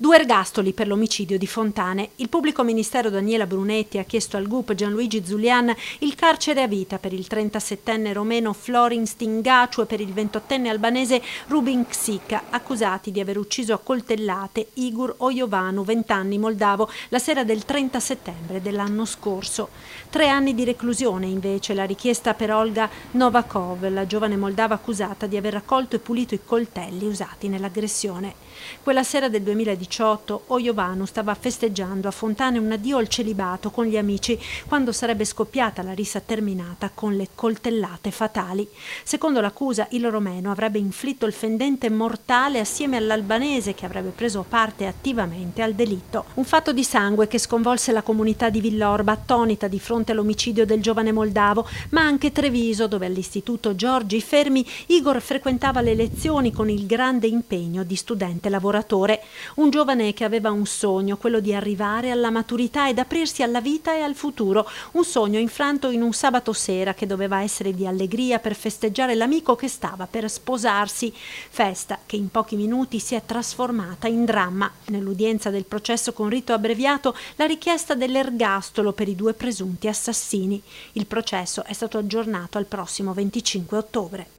2 ergastoli per l'omicidio di Fontane. Il pubblico ministero Daniela Brunetti ha chiesto al GUP Gianluigi Zulian il carcere a vita per il 37enne romeno Florin Stingaciu e per il 28enne albanese Rubin Ksika, accusati di aver ucciso a coltellate Igor Ojovanu, 20 anni, moldavo, la sera del 30 settembre dell'anno scorso. 3 anni di reclusione invece la richiesta per Olga Novakov, la giovane moldava accusata di aver raccolto e pulito i coltelli usati nell'aggressione. Quella sera del 2018 Ojovanu stava festeggiando a Fontane un addio al celibato con gli amici quando sarebbe scoppiata la rissa terminata con le coltellate fatali. Secondo l'accusa, il romeno avrebbe inflitto il fendente mortale assieme all'albanese che avrebbe preso parte attivamente al delitto. Un fatto di sangue che sconvolse la comunità di Villorba, attonita di fronte all'omicidio del giovane moldavo, ma anche Treviso, dove all'istituto Giorgi Fermi Igor frequentava le lezioni con il grande impegno di studente lavoratore, un giovane che aveva un sogno, quello di arrivare alla maturità ed aprirsi alla vita e al futuro, un sogno infranto in un sabato sera che doveva essere di allegria per festeggiare l'amico che stava per sposarsi, festa che in pochi minuti si è trasformata in dramma. Nell'udienza del processo con rito abbreviato, la richiesta dell'ergastolo per i 2 presunti assassini. Il processo è stato aggiornato al prossimo 25 ottobre.